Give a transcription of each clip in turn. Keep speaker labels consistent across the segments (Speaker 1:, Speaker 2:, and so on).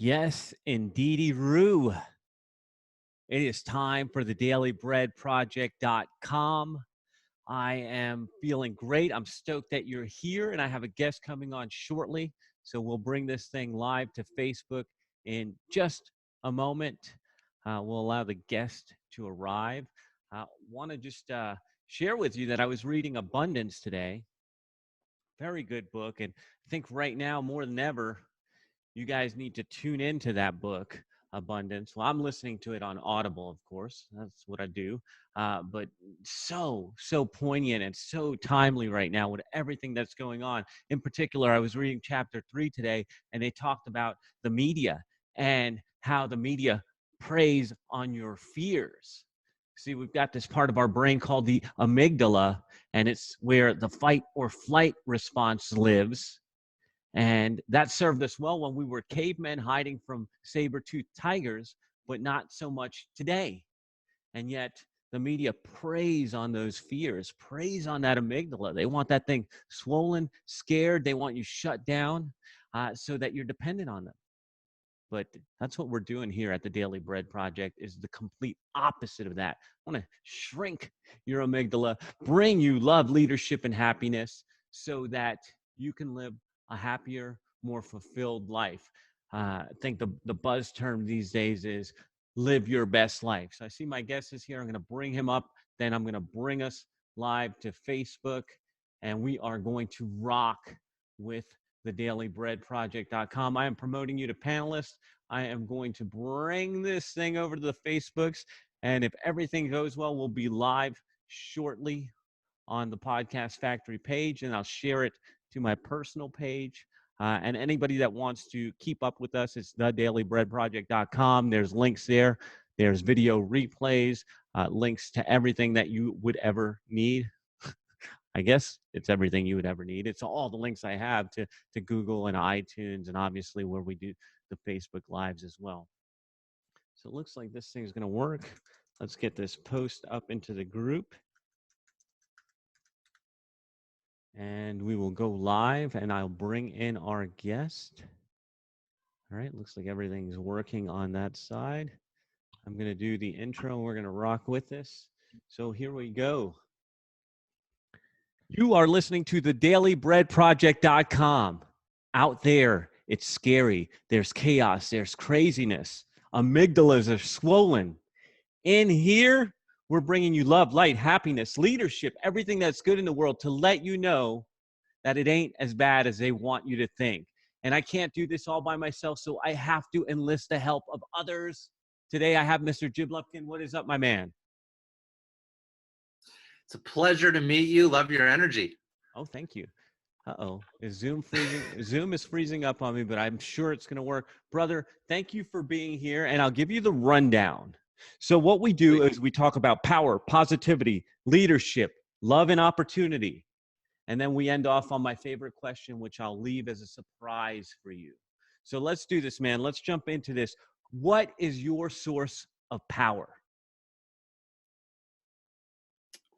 Speaker 1: Yes, indeedy Roo. It is time for the dailybreadproject.com. I am feeling great. I'm stoked that you're here, and I have a guest coming on shortly. So we'll bring this thing live to Facebook in just a moment. We'll allow the guest to arrive. I want to just share with you that I was reading Abundance today. Very good book. And I think right now, more than ever, you guys need to tune into that book, Abundance. Well, I'm listening to it on Audible, of course. That's what I do. But so poignant and so timely right now with everything that's going on. In particular, I was reading chapter 3 today, and they talked about the media and how the media preys on your fears. See, we've got this part of our brain called the amygdala, and it's where the fight or flight response lives. And that served us well when we were cavemen hiding from saber-toothed tigers, but not so much today. And yet the media preys on those fears, preys on that amygdala. They want that thing swollen, scared. They want you shut down so that you're dependent on them. But that's what we're doing here at the Daily Bread Project, is the complete opposite of that. I want to shrink your amygdala, bring you love, leadership, and happiness so that you can live a happier, more fulfilled life. I think the buzz term these days is live your best life. So I see my guest is here. I'm going to bring him up. Then I'm going to bring us live to Facebook, and we are going to rock with the dailybreadproject.com. I am promoting you to panelists. I am going to bring this thing over to the Facebooks. And if everything goes well, we'll be live shortly on the Podcast Factory page, and I'll share it to my personal page. And anybody that wants to keep up with us, it's thedailybreadproject.com. There's links there. There's video replays, links to everything that you would ever need. I guess it's everything you would ever need. It's all the links I have to Google and iTunes, and obviously where we do the Facebook Lives as well. So it looks like this thing's going to work. Let's get this post up into the group. And we will go live, and I'll bring in our guest. All right, looks like everything's working on that side. I'm going to do the intro, and we're going to rock with this. So here we go. You are listening to the dailybreadproject.com. Out there, it's scary. There's chaos. There's craziness. Amygdalas are swollen. In here, we're bringing you love, light, happiness, leadership, everything that's good in the world to let you know that it ain't as bad as they want you to think. And I can't do this all by myself, so I have to enlist the help of others. Today, I have Mr. Jib Lupkin. What is up, my man?
Speaker 2: It's a pleasure to meet you. Love your energy.
Speaker 1: Oh, thank you. Uh-oh. Is Zoom freezing? Zoom is freezing up on me, but I'm sure it's going to work. Brother, thank you for being here, and I'll give you the rundown. So what we do is we talk about power, positivity, leadership, love, and opportunity. And then we end off on my favorite question, which I'll leave as a surprise for you. So let's do this, man. Let's jump into this. What is your source of power?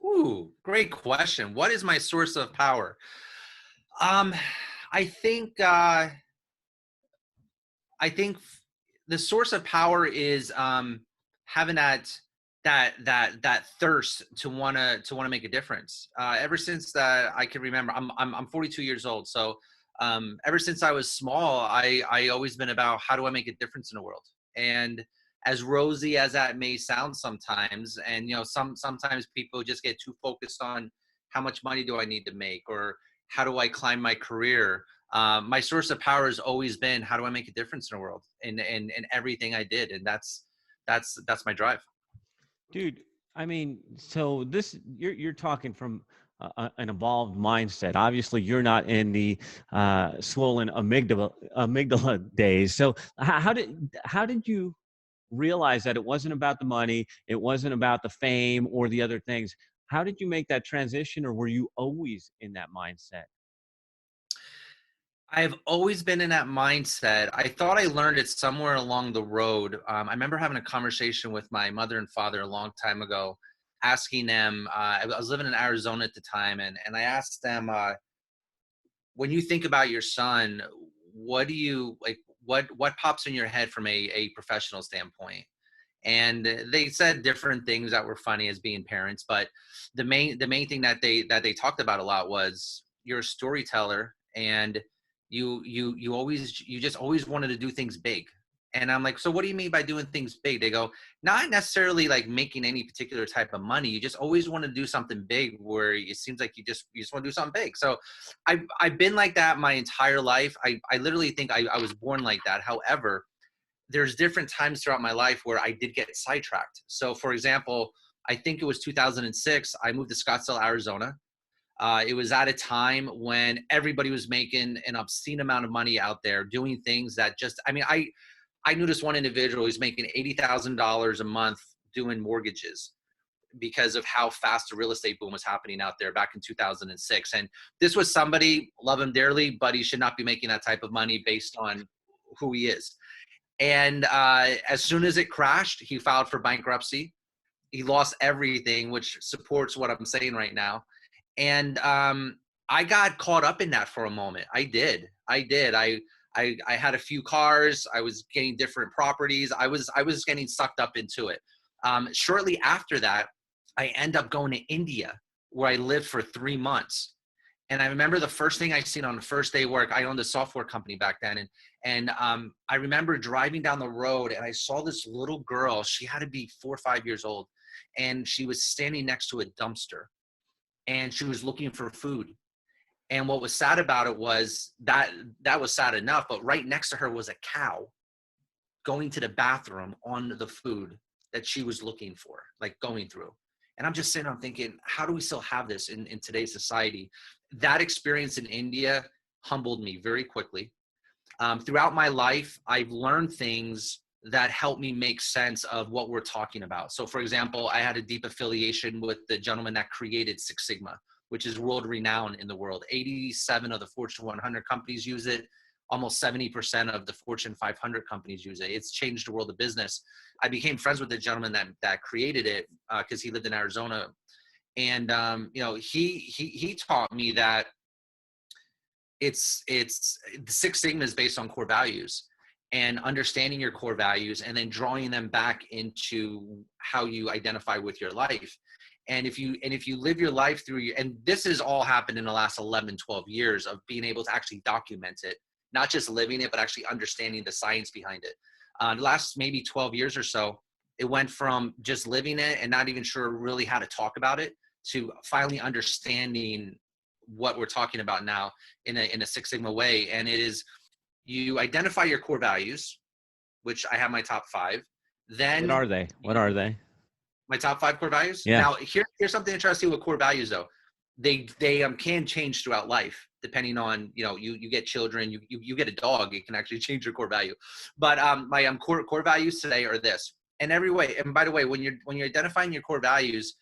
Speaker 2: Ooh, great question. What is my source of power? I think the source of power is having that thirst to wanna make a difference. Ever since that I can remember, I'm 42 years old, so ever since I was small, I always been about how do I make a difference in the world. And as rosy as that may sound sometimes, and sometimes people just get too focused on how much money do I need to make, or how do I climb my career. My source of power has always been how do I make a difference in the world, and everything I did, and that's my drive.
Speaker 1: Dude, I mean, so this you're talking from an evolved mindset. Obviously, you're not in the swollen amygdala days. So how did you realize that it wasn't about the money, it wasn't about the fame or the other things? How did you make that transition, or were you always in that mindset?
Speaker 2: I've always been in that mindset. I thought I learned it somewhere along the road. I remember having a conversation with my mother and father a long time ago, asking them, I was living in Arizona at the time, and I asked them, when you think about your son, what do you like? what pops in your head from a professional standpoint? And they said different things that were funny as being parents, but the main thing that they talked about a lot was you're a storyteller, and you just always wanted to do things big. And I'm like, so what do you mean by doing things big? They go, not necessarily like making any particular type of money. You just always want to do something big where it seems like you just want to do something big. So I've been like that my entire life. I literally think I was born like that. However, there's different times throughout my life where I did get sidetracked. So for example, I think it was 2006, I moved to Scottsdale, Arizona. It was at a time when everybody was making an obscene amount of money out there doing things that just, I mean, I knew this one individual who's making $80,000 a month doing mortgages because of how fast the real estate boom was happening out there back in 2006. And this was somebody, love him dearly, but he should not be making that type of money based on who he is. And as soon as it crashed, he filed for bankruptcy. He lost everything, which supports what I'm saying right now. And I got caught up in that for a moment. I did. I had a few cars. I was getting different properties. I was getting sucked up into it. Shortly after that, I end up going to India, where I lived for 3 months. And I remember the first thing I seen on the first day of work, I owned a software company back then. And I remember driving down the road and I saw this little girl. She had to be 4 or 5 years old. And she was standing next to a dumpster and she was looking for food. And what was sad about it was that was sad enough, but right next to her was a cow going to the bathroom on the food that she was looking for, like going through. And I'm just sitting, I'm thinking, how do we still have this in today's society? That experience in India humbled me very quickly. Throughout my life, I've learned things that help me make sense of what we're talking about. So for example, I had a deep affiliation with the gentleman that created Six Sigma, which is world renowned in the world. 87 of the Fortune 100 companies use it. Almost 70% of the Fortune 500 companies use it. It's changed the world of business. I became friends with the gentleman that created it because he lived in Arizona. And he taught me that it's Six Sigma is based on core values, and understanding your core values and then drawing them back into how you identify with your life. And if you live your life through your, and this has all happened in the last 11, 12 years of being able to actually document it, not just living it, but actually understanding the science behind it. The last maybe 12 years or so, it went from just living it and not even sure really how to talk about it to finally understanding what we're talking about now in a Six Sigma way. And it is, you identify your core values, which I have my top 5. Then
Speaker 1: What are they? What are they?
Speaker 2: my top 5 core values.
Speaker 1: Yeah.
Speaker 2: Now, here's something interesting with core values, though. They can change throughout life depending on, you get children, you get a dog, it can actually change your core value. But my core values today are this. And every way. And by the way, when you're identifying your core values,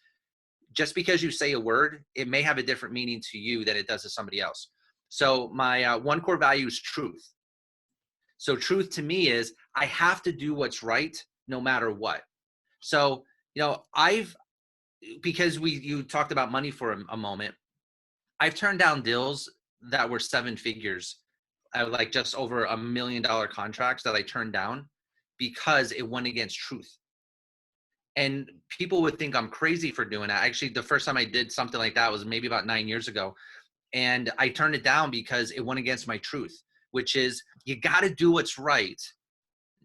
Speaker 2: just because you say a word, it may have a different meaning to you than it does to somebody else. So my one core value is truth. So truth to me is I have to do what's right no matter what. So, because you talked about money for a moment, I've turned down deals that were 7 figures, like just over $1 million contracts that I turned down because it went against truth. And people would think I'm crazy for doing that. Actually, the first time I did something like that was maybe about 9 years ago. And I turned it down because it went against my truth, which is you got to do what's right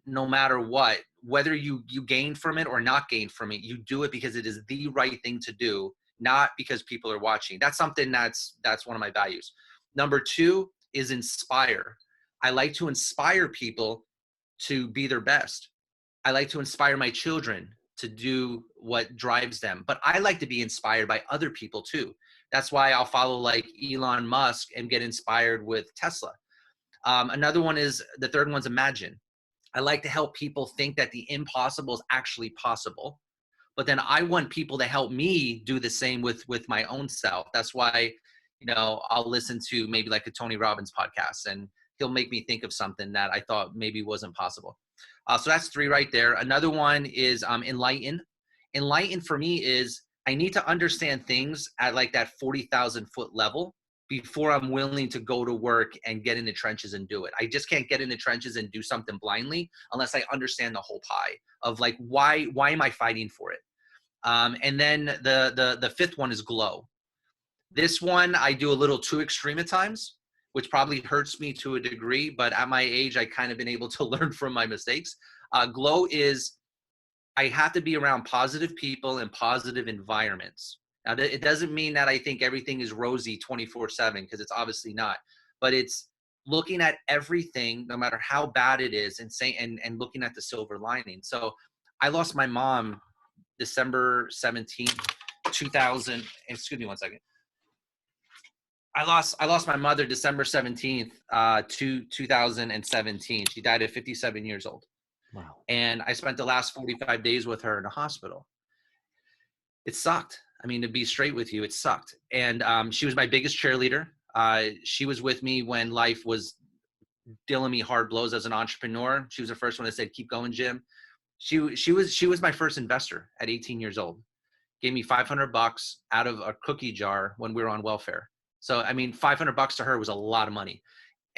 Speaker 2: no matter what, whether you gain from it or not gain from it. You do it because it is the right thing to do, not because people are watching. That's something that's one of my values. Number 2 is inspire. I like to inspire people to be their best. I like to inspire my children to do what drives them, but I like to be inspired by other people too. That's why I'll follow like Elon Musk and get inspired with Tesla. The third one's imagine. I like to help people think that the impossible is actually possible, but then I want people to help me do the same with my own self. That's why, I'll listen to maybe like a Tony Robbins podcast and he'll make me think of something that I thought maybe wasn't possible. So that's 3 right there. Another one is enlighten. Enlighten for me is I need to understand things at like that 40,000 foot level before I'm willing to go to work and get in the trenches and do it. I just can't get in the trenches and do something blindly unless I understand the whole pie of like, why am I fighting for it? And then the fifth one is glow. This one I do a little too extreme at times, which probably hurts me to a degree, but at my age, I kind of been able to learn from my mistakes. Glow is I have to be around positive people and positive environments. Now, it doesn't mean that I think everything is rosy 24/7, because it's obviously not, but it's looking at everything, no matter how bad it is, and saying, and looking at the silver lining. So I lost my mom December 17th, 2000. Excuse me one second. I lost my mother December 17th, 2017. She died at 57 years old.
Speaker 1: Wow.
Speaker 2: And I spent the last 45 days with her in a hospital. It sucked. I mean, to be straight with you, it sucked. And she was my biggest cheerleader. She was with me when life was dealing me hard blows as an entrepreneur. She was the first one that said, "Keep going, Jim." She was my first investor at 18 years old. Gave me $500 out of a cookie jar when we were on welfare. So I mean, $500 to her was a lot of money.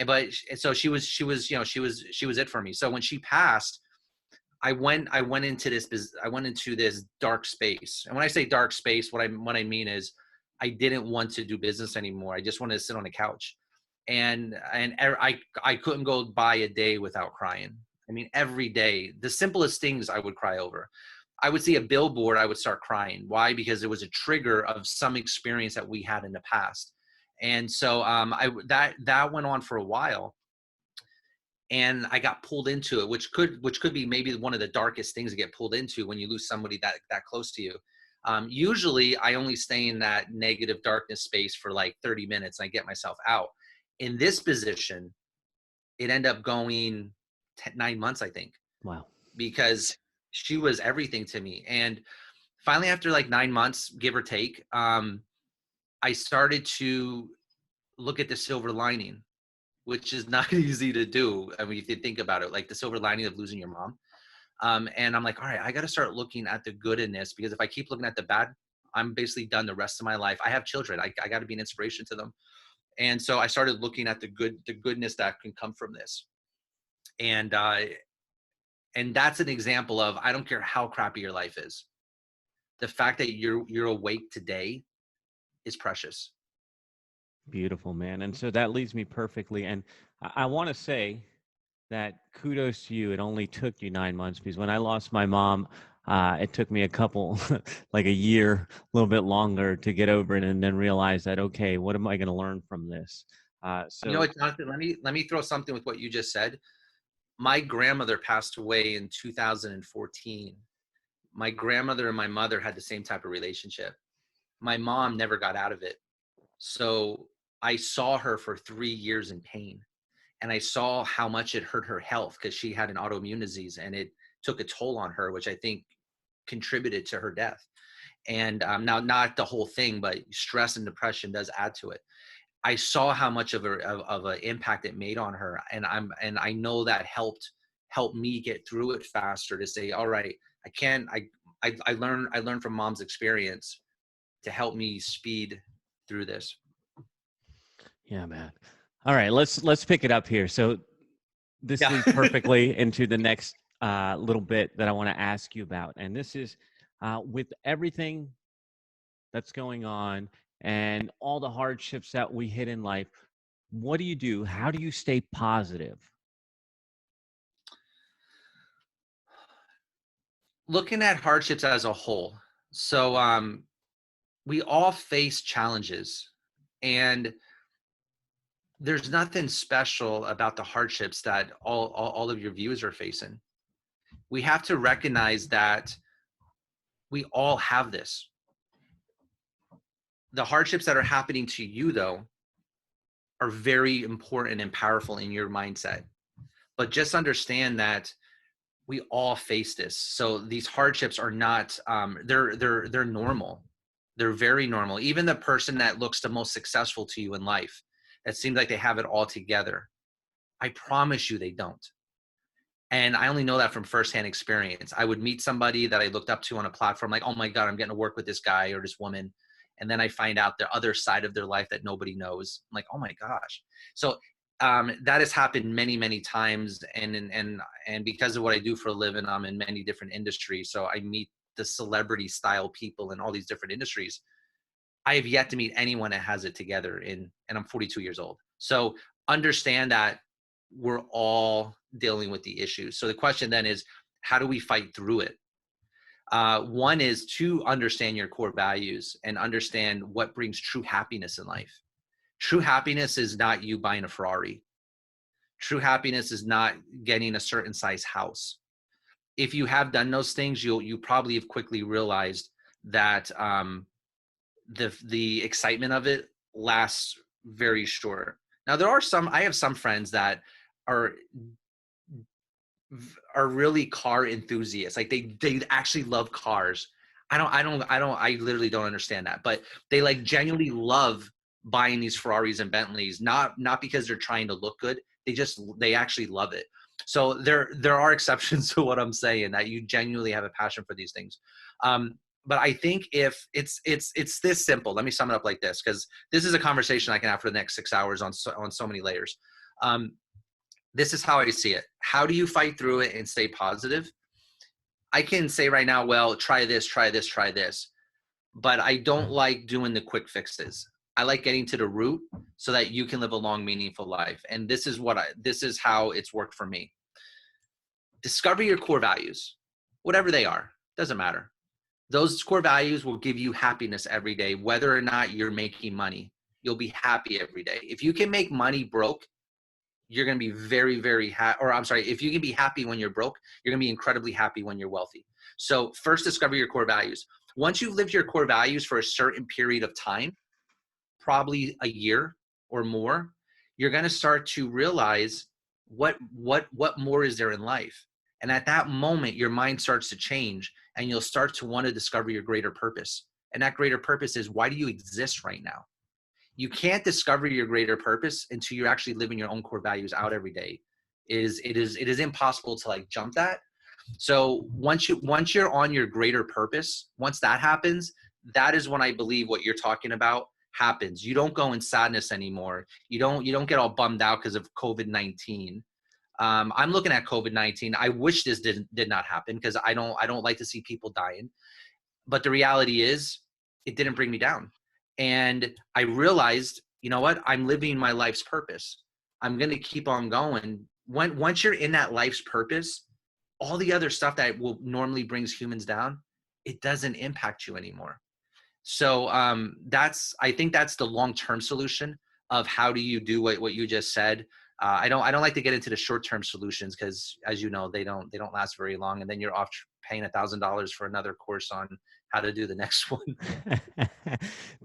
Speaker 2: But so she was it for me. So when she passed, I went into this dark space. And when I say dark space, what I mean is I didn't want to do business anymore. I just wanted to sit on the couch. And I couldn't go by a day without crying. I mean, every day, the simplest things I would cry over. I would see a billboard, I would start crying. Why? Because it was a trigger of some experience that we had in the past. And so that went on for a while. And I got pulled into it, which could be maybe one of the darkest things to get pulled into when you lose somebody that close to you. Usually, I only stay in that negative darkness space for like 30 minutes, and I get myself out. In this position, it ended up going 9 months, I think,
Speaker 1: Wow.
Speaker 2: because she was everything to me. And finally, after like 9 months, give or take, I started to look at the silver lining, which is not easy to do. I mean, if you think about it, like the silver lining of losing your mom. And I'm like, all right, I got to start looking at the good in this, because if I keep looking at the bad, I'm basically done the rest of my life. I have children. I got to be an inspiration to them. And so I started looking at the goodness that can come from this. And that's an example of, I don't care how crappy your life is. The fact that you're awake today is precious.
Speaker 1: Beautiful, man. And so that leads me perfectly. And I want to say that kudos to you. It only took you 9 months, because when I lost my mom, it took me a couple, like a year, a little bit longer to get over it, and then realize that, okay, what am I going to learn from this?
Speaker 2: You know
Speaker 1: So,
Speaker 2: what, Jonathan? Let me throw something with what you just said. My grandmother passed away in 2014. My grandmother and my mother had the same type of relationship. My mom never got out of it. So I saw her for 3 years in pain, and I saw how much it hurt her health, because she had an autoimmune disease, and it took a toll on her, which I think contributed to her death. And now, not the whole thing, but stress and depression does add to it. I saw how much of an impact it made on her, and I know that helped me get through it faster, to say, all right, I learned from mom's experience to help me speed through this.
Speaker 1: yeah, man. All right, let's pick it up here. So this
Speaker 2: Yeah.
Speaker 1: leads perfectly into the next little bit that I want to ask you about. And this is with everything that's going on and all the hardships that we hit in life, what do you do? How do you stay positive?
Speaker 2: Looking at hardships as a whole. So we all face challenges, and there's nothing special about the hardships that all of your viewers are facing. We have to recognize that we all have this. The hardships that are happening to you, though, are very important and powerful in your mindset. But just understand that we all face this. So these hardships are not they're normal. They're very normal. Even the person that looks the most successful to you in life, that seems like they have it all together, I promise you they don't. And I only know that from firsthand experience. I would meet somebody that I looked up to on a platform, like, oh my God, I'm getting to work with this guy or this woman. and then I find out the other side of their life that nobody knows. I'm like, oh my gosh. So that has happened many, many times, and because of what I do for a living, I'm in many different industries. So I meet the celebrity style people in all these different industries. I have yet to meet anyone that has it together and I'm 42 years old. So understand that we're all dealing with the issues. So the question then is, how do we fight through it? One is to understand your core values and understand what brings true happiness in life. True happiness is not you buying a Ferrari. True happiness is not getting a certain size house. If you have done those things, you probably have quickly realized that the excitement of it lasts very short. Now there are some, I have some friends that are are really car enthusiasts. Like they actually love cars. I literally don't understand that. But they like genuinely love buying these Ferraris and Bentleys, not because they're trying to look good. They actually love it. So there are exceptions to what I'm saying, that you genuinely have a passion for these things. But I think if it's this simple, let me sum it up like this, because this is a conversation I can have for the next 6 hours on so many layers. This is how I see it. How do you fight through it and stay positive? I can say right now, well, try this, try this, try this. But I don't like doing the quick fixes. I like getting to the root so that you can live a long, meaningful life. And this is how it's worked for me. Discover your core values, whatever they are, doesn't matter. Those core values will give you happiness every day, whether or not you're making money. You'll be happy every day. If you can make money broke, you're going to be very, very happy. Or I'm sorry, if you can be happy when you're broke, you're going to be incredibly happy when you're wealthy. So first, discover your core values. Once you've lived your core values for a certain period of time, probably a year or more, you're going to start to realize what more is there in life. And at that moment, your mind starts to change and you'll start to want to discover your greater purpose. And that greater purpose is, why do you exist right now? You can't discover your greater purpose until you're actually living your own core values out every day. It is impossible to like jump that. So once you're on your greater purpose, once that happens, that is when I believe what you're talking about happens. You don't go in sadness anymore. You don't get all bummed out because of COVID-19. I'm looking at COVID-19. I wish this did not happen, because I don't like to see people dying. But the reality is, it didn't bring me down. And I realized, you know what? I'm living my life's purpose. I'm going to keep on going. Once you're in that life's purpose, all the other stuff that will normally brings humans down, it doesn't impact you anymore. So I think that's the long-term solution of how do you do what you just said. I don't like to get into the short-term solutions, because, as you know, they don't last very long, and then you're off paying $1,000 for another course on how to do the next one.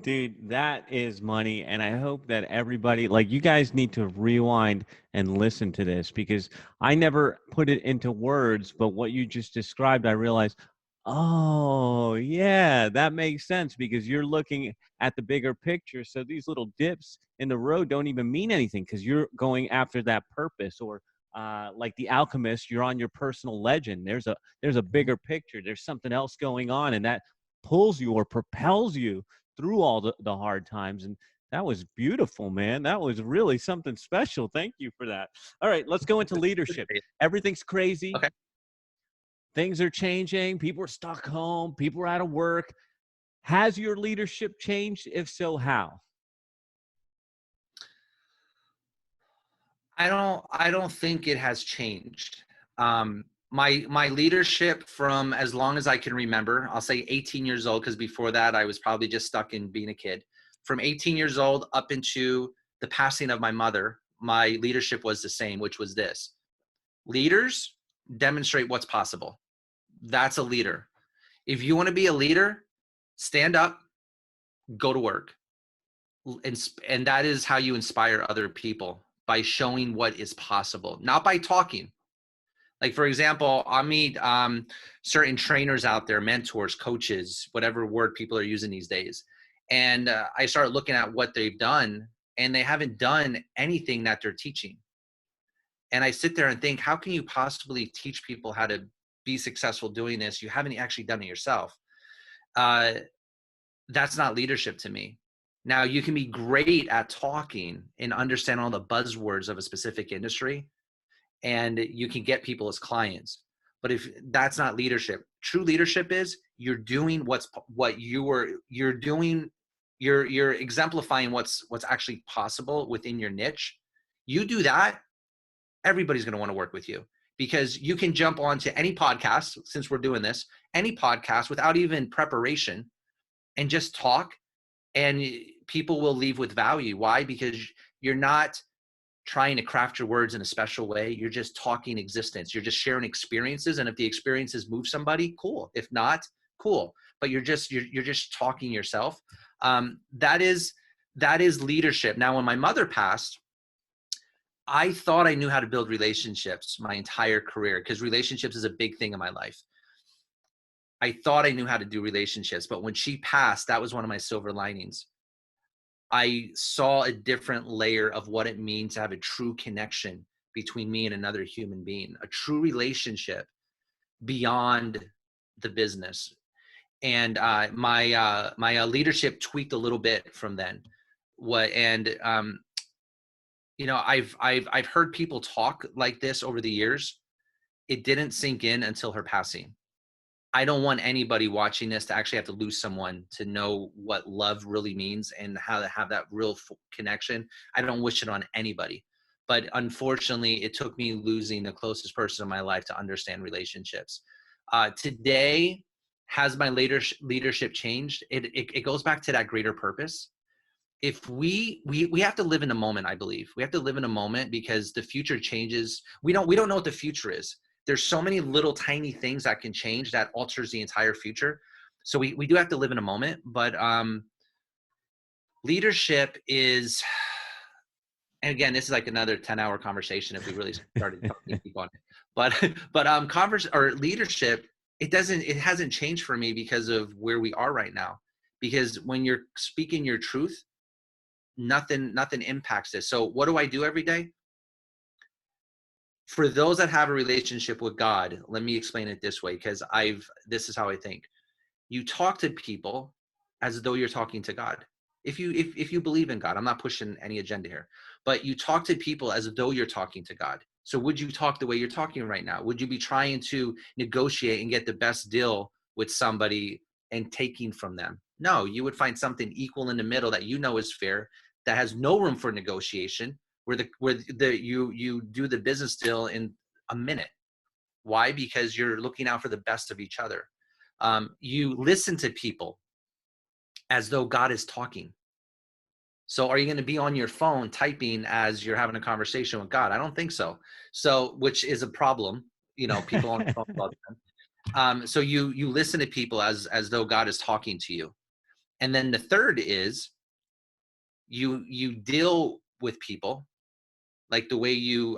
Speaker 1: Dude, that is money. And I hope that everybody, like, you guys need to rewind and listen to this, because I never put it into words, but what you just described, I realized, oh, yeah, that makes sense, because you're looking at the bigger picture. So these little dips in the road don't even mean anything, because you're going after that purpose. Or like the alchemist, you're on your personal legend. There's a bigger picture. There's something else going on, and that pulls you or propels you through all the hard times. And that was beautiful, man. That was really something special. Thank you for that. All right, let's go into leadership. Everything's crazy.
Speaker 2: Okay.
Speaker 1: Things are changing. People are stuck home. People are out of work. Has your leadership changed? If so, how?
Speaker 2: I don't think it has changed. My leadership, from as long as I can remember, I'll say 18 years old, because before that I was probably just stuck in being a kid. From 18 years old up into the passing of my mother, my leadership was the same, which was this: leaders demonstrate what's possible. That's a leader. If you want to be a leader, stand up, go to work. And that is how you inspire other people, by showing what is possible, not by talking. Like, for example, I meet certain trainers out there, mentors, coaches, whatever word people are using these days. And I start looking at what they've done, and they haven't done anything that they're teaching. And I sit there and think, how can you possibly teach people how to be successful doing this? You haven't actually done it yourself. That's not leadership to me. Now, you can be great at talking and understand all the buzzwords of a specific industry, and you can get people as clients. But if that's not leadership, true leadership is you're doing what you're doing, you're exemplifying what's actually possible within your niche. You do that, everybody's going to want to work with you, because you can jump onto any podcast, since we're doing this, any podcast without even preparation, and just talk, and people will leave with value. Why? Because you're not trying to craft your words in a special way. You're just talking existence. You're just sharing experiences. And if the experiences move somebody, cool. If not, cool. But you're just talking yourself. That is leadership. Now, when my mother passed, I thought I knew how to build relationships my entire career, because relationships is a big thing in my life. I thought I knew how to do relationships, but when she passed, that was one of my silver linings. I saw a different layer of what it means to have a true connection between me and another human being, a true relationship beyond the business. And my leadership tweaked a little bit from then. I've heard people talk like this over the years. It didn't sink in until her passing. I don't want anybody watching this to actually have to lose someone to know what love really means and how to have that real connection. I don't wish it on anybody. But unfortunately, it took me losing the closest person in my life to understand relationships. Today, has my leadership changed? It goes back to that greater purpose. If we have to live in the moment. I believe we have to live in a moment, because the future changes. We don't know what the future is. There's so many little tiny things that can change that alters the entire future. So we do have to live in a moment. But leadership is, and again, this is like another 10-hour conversation if we really started talking deep on it. But converse or leadership, it hasn't changed for me because of where we are right now. Because when you're speaking your truth, nothing impacts this. So what do I do every day? For those that have a relationship with God, let me explain it this way, because this is how I think. You talk to people as though you're talking to God. If you believe in God, I'm not pushing any agenda here, but you talk to people as though you're talking to God. So would you talk the way you're talking right now? Would you be trying to negotiate and get the best deal with somebody and taking from them? No, you would find something equal in the middle that you know is fair, that has no room for negotiation, you do the business deal in a minute. Why? Because you're looking out for the best of each other. You listen to people as though God is talking. So are you going to be on your phone typing as you're having a conversation with God? I don't think so. So, which is a problem, people on the phone all the time. So you listen to people as though God is talking to you. And then the third is you deal with people, like the way you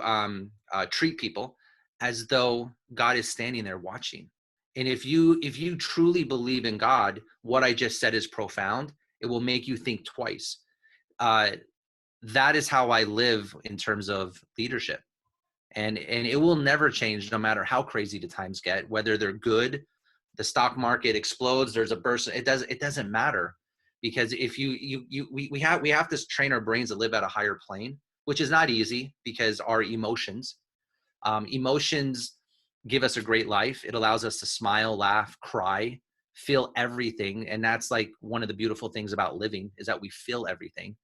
Speaker 2: treat people, as though God is standing there watching. And if you truly believe in God, what I just said is profound. It will make you think twice. That is how I live in terms of leadership, and it will never change, no matter how crazy the times get. Whether they're good, the stock market explodes, there's a burst. It doesn't matter, because if we have to train our brains to live at a higher plane, which is not easy, because our emotions give us a great life. It allows us to smile, laugh, cry, feel everything. And that's like one of the beautiful things about living, is that we feel everything.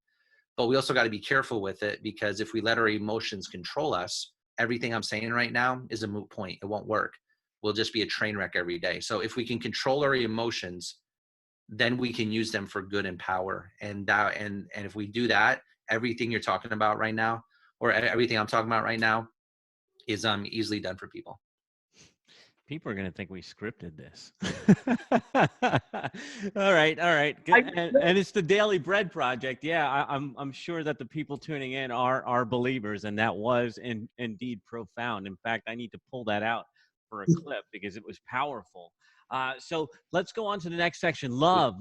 Speaker 2: But we also got to be careful with it, because if we let our emotions control us, everything I'm saying right now is a moot point. It won't work. We'll just be a train wreck every day. So if we can control our emotions, then we can use them for good and power. And if we do that, everything you're talking about right now, or everything I'm talking about right now, is easily done for people.
Speaker 1: People are going to think we scripted this. All right. And it's the Daily Bread Project. Yeah, I'm sure that the people tuning in are believers, and that was indeed profound. In fact, I need to pull that out for a clip, because it was powerful. So let's go on to the next section. Love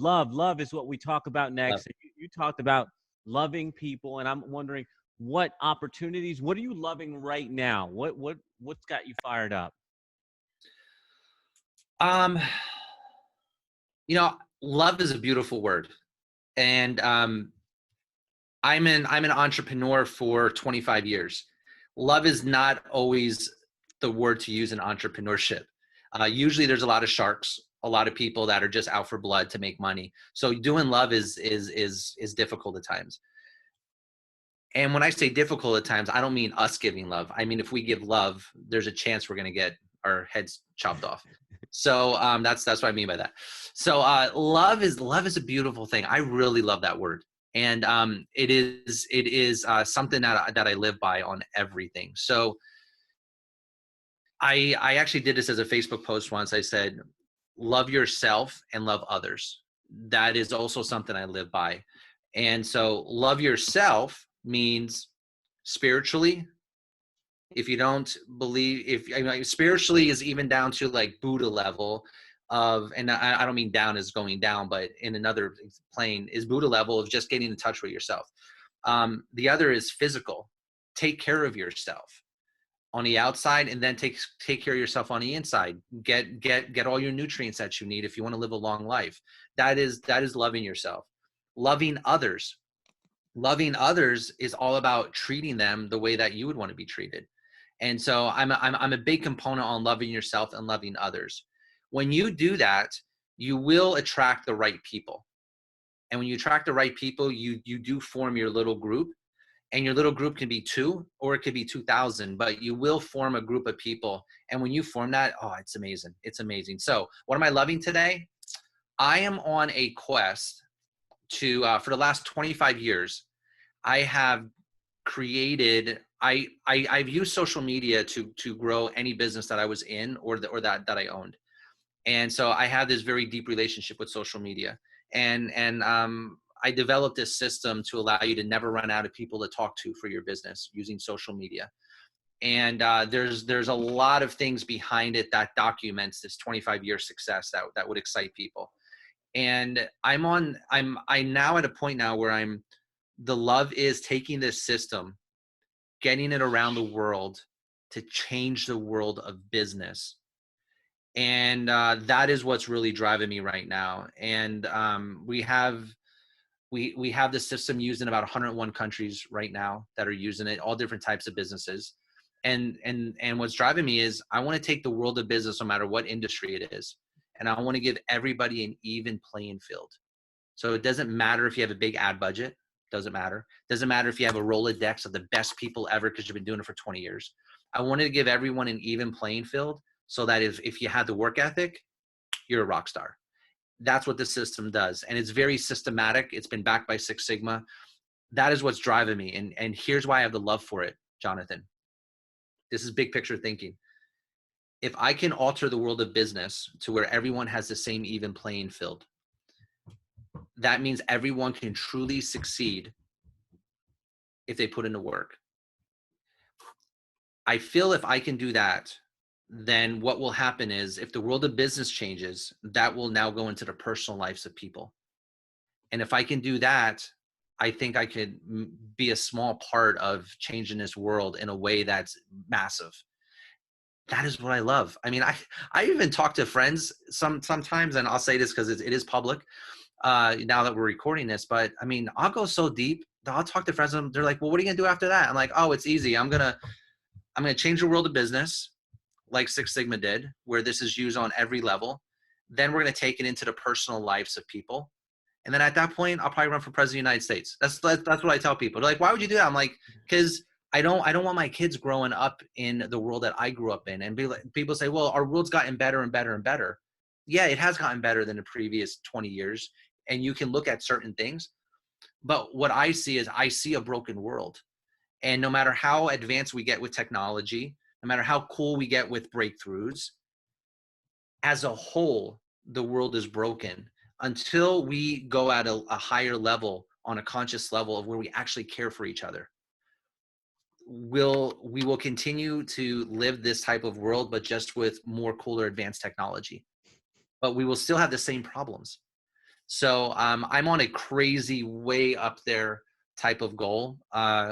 Speaker 1: is what we talk about next. You talked about loving people, and I'm wondering, what opportunities, what are you loving right now? What's got you fired up?
Speaker 2: Um, Love is a beautiful word. And I'm an entrepreneur for 25 years. Love is not always the word to use in entrepreneurship. Usually there's a lot of sharks, a lot of people that are just out for blood to make money. So doing love is difficult at times. And when I say difficult at times, I don't mean us giving love. I mean, if we give love, there's a chance we're going to get our heads chopped off. So that's what I mean by that. So love is a beautiful thing. I really love that word, and it is something that I live by on everything. So I actually did this as a Facebook post once. I said, love yourself and love others. That is also something I live by. And so love yourself means spiritually. If you don't believe, if I mean, spiritually is even down to like Buddha level of, and I don't mean down as going down, but in another plane is Buddha level of just getting in touch with yourself. The other is physical. Take care of yourself on the outside, and then take care of yourself on the inside. Get all your nutrients that you need if you want to live a long life. That is loving yourself. Loving others is all about treating them the way that you would want to be treated. And so I'm a big component on loving yourself and loving others. When you do that, you will attract the right people. And when you attract the right people, you do form your little group. And your little group can be 2 or it could be 2,000, but you will form a group of people. And when you form that, oh, it's amazing. It's amazing. So what am I loving today? I am on a quest to, for the last 25 years, I have created, I've used social media to grow any business that I was in or that I owned. And so I have this very deep relationship with social media. And I developed this system to allow you to never run out of people to talk to for your business using social media. And there's a lot of things behind it that documents this 25-year success that would excite people. And I'm now at a point now where the love is taking this system, getting it around the world to change the world of business. And that is what's really driving me right now. And we have the system used in about 101 countries right now that are using it, all different types of businesses. And what's driving me is I want to take the world of business, no matter what industry it is, and I want to give everybody an even playing field. So it doesn't matter if you have a big ad budget. Doesn't matter. Doesn't matter if you have a Rolodex of the best people ever because you've been doing it for 20 years. I wanted to give everyone an even playing field so that if you have the work ethic, you're a rock star. That's what the system does. And it's very systematic. It's been backed by Six Sigma. That is what's driving me. And here's why I have the love for it, Jonathan. This is big picture thinking. If I can alter the world of business to where everyone has the same even playing field, that means everyone can truly succeed if they put in the work. I feel if I can do that, then what will happen is if the world of business changes, that will now go into the personal lives of people. And if I can do that, I think I could be a small part of changing this world in a way that's massive. That is what I love. I mean, I even talk to friends sometimes, and I'll say this because it is public now that we're recording this, but I mean, I'll go so deep. I'll talk to friends and they're like, well, what are you gonna do after that? I'm like, oh, it's easy. I'm gonna change the world of business like Six Sigma did, where this is used on every level. Then we're gonna take it into the personal lives of people. And then at that point, I'll probably run for president of the United States. That's what I tell people. They're like, why would you do that? I'm like, because I don't want my kids growing up in the world that I grew up in. And people say, well, our world's gotten better and better and better. Yeah, it has gotten better than the previous 20 years. And you can look at certain things. But what I see is I see a broken world. And no matter how advanced we get with technology, no matter how cool we get with breakthroughs, as a whole, the world is broken until we go at a higher level, on a conscious level of where we actually care for each other. We will continue to live this type of world, but just with more cooler advanced technology. But we will still have the same problems. So I'm on a crazy, way up there type of goal.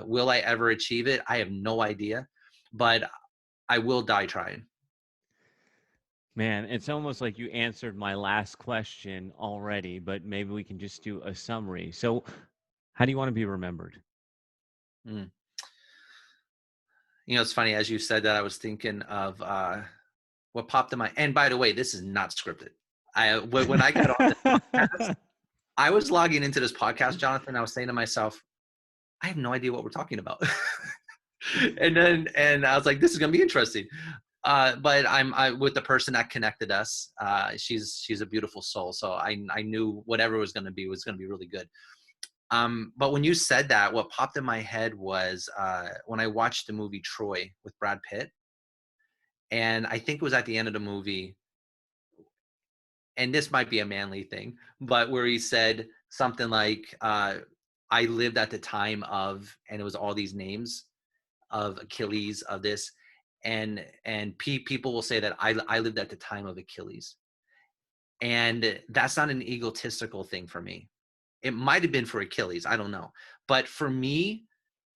Speaker 2: Will I ever achieve it? I have no idea, but I will die trying.
Speaker 1: Man, it's almost like you answered my last question already, but maybe we can just do a summary. So, how do you want to be remembered?
Speaker 2: Mm. You know, it's funny, as you said that, I was thinking of what popped in my. And by the way, this is not scripted. When I got on this podcast, I was logging into this podcast, Jonathan. I was saying to myself, I have no idea what we're talking about. and I was like, this is gonna be interesting. But I with the person that connected us. She's a beautiful soul. So I knew whatever was gonna be really good. But when you said that, what popped in my head was when I watched the movie Troy with Brad Pitt, and I think it was at the end of the movie, and this might be a manly thing, but where he said something like, "I lived at the time of," and it was all these names of Achilles, of this, and people will say that I lived at the time of Achilles, and that's not an egotistical thing for me. It might have been for Achilles, I don't know, but for me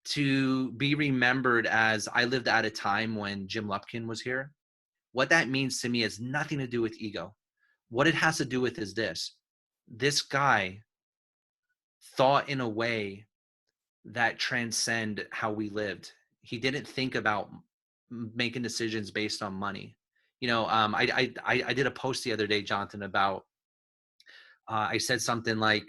Speaker 2: to be remembered as I lived at a time when Jim Lupkin was here, what that means to me has nothing to do with ego. What it has to do with is this guy thought in a way that transcend how we lived. He didn't think about making decisions based on money. You know, I did a post the other day, Jonathan, about I said something like,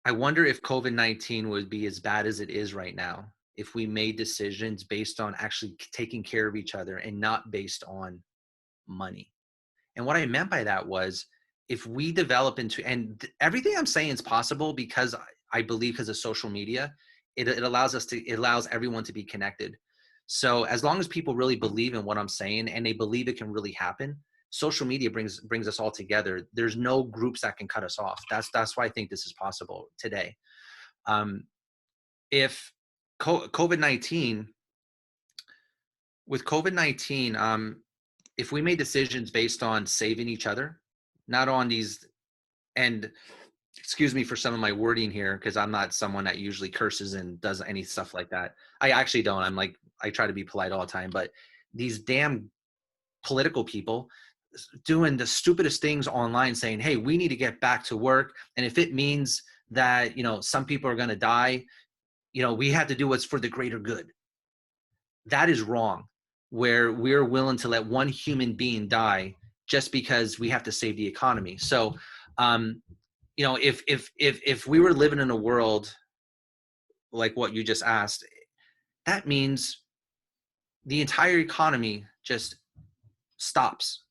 Speaker 2: I wonder if COVID-19 would be as bad as it is right now if we made decisions based on actually taking care of each other and not based on money. And what I meant by that was, if we develop into, and everything I'm saying is possible because I believe, because of social media, it allows us to, it allows everyone to be connected. So as long as people really believe in what I'm saying and they believe it can really happen, social media brings us all together. There's no groups that can cut us off. That's why I think this is possible today. Um, if COVID-19, with COVID-19, if we made decisions based on saving each other, not on these, and excuse me for some of my wording here, because I'm not someone that usually curses and does any stuff like that. I actually don't. I try to be polite all the time, but these damn political people doing the stupidest things online, saying, hey, we need to get back to work. And if it means that, you know, some people are going to die, you know, we have to do what's for the greater good. That is wrong, where we're willing to let one human being die just because we have to save the economy. So, you know, if we were living in a world like what you just asked, that means the entire economy just stops.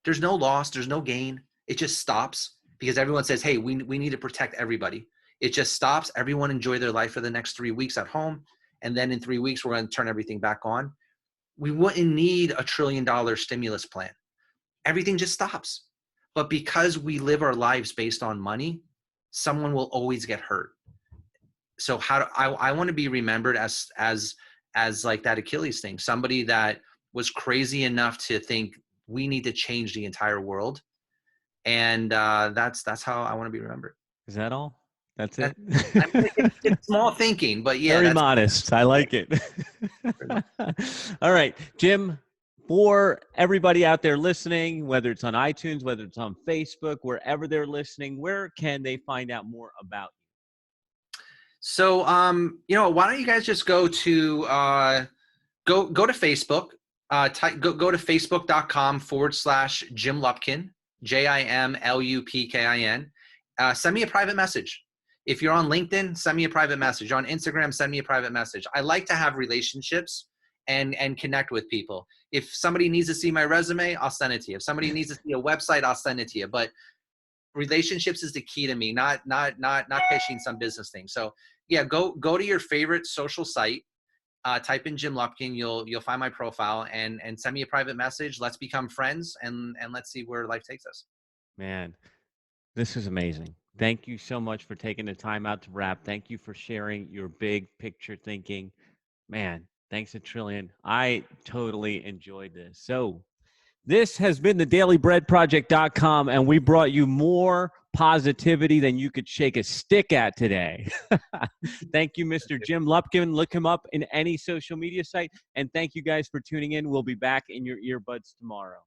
Speaker 2: There's no loss, there's no gain. It just stops because everyone says, hey, we need to protect everybody. It just stops. Everyone enjoy their life for the next 3 weeks at home. And then in 3 weeks, we're going to turn everything back on. We wouldn't need a $1 trillion stimulus plan. Everything just stops. But because we live our lives based on money, someone will always get hurt. So I want to be remembered as like that Achilles thing, somebody that was crazy enough to think we need to change the entire world. And that's how I want to be remembered.
Speaker 1: Is that all? That's
Speaker 2: That,
Speaker 1: it?
Speaker 2: I mean, it's small thinking, but yeah,
Speaker 1: Very
Speaker 2: that's
Speaker 1: modest. I
Speaker 2: yeah,
Speaker 1: like it.
Speaker 2: pretty much.
Speaker 1: All right, Jim, for everybody out there listening, whether it's on iTunes, whether it's on Facebook, wherever they're listening, where can they find out more about
Speaker 2: So you know, why don't you guys just go to go to Facebook, go to facebook.com/Jim Lupkin, JIMLUPKIN. Send me a private message. If you're on LinkedIn, send me a private message. On Instagram, send me a private message. I like to have relationships and connect with people. If somebody needs to see my resume, I'll send it to you. If somebody needs to see a website, I'll send it to you. But relationships is the key to me, not pitching some business thing. So yeah, go to your favorite social site, type in Jim Lupkin, you'll find my profile, and send me a private message. Let's become friends, and let's see where life takes us.
Speaker 1: you? Man, this is amazing. Thank you so much for taking the time out to wrap. Thank you for sharing your big picture thinking. Man, thanks a trillion. I totally enjoyed this. So, this has been the dailybreadproject.com, and we brought you more positivity than you could shake a stick at today. Thank you, Mr. Jim Lupkin. Look him up in any social media site. And thank you guys for tuning in. We'll be back in your earbuds tomorrow.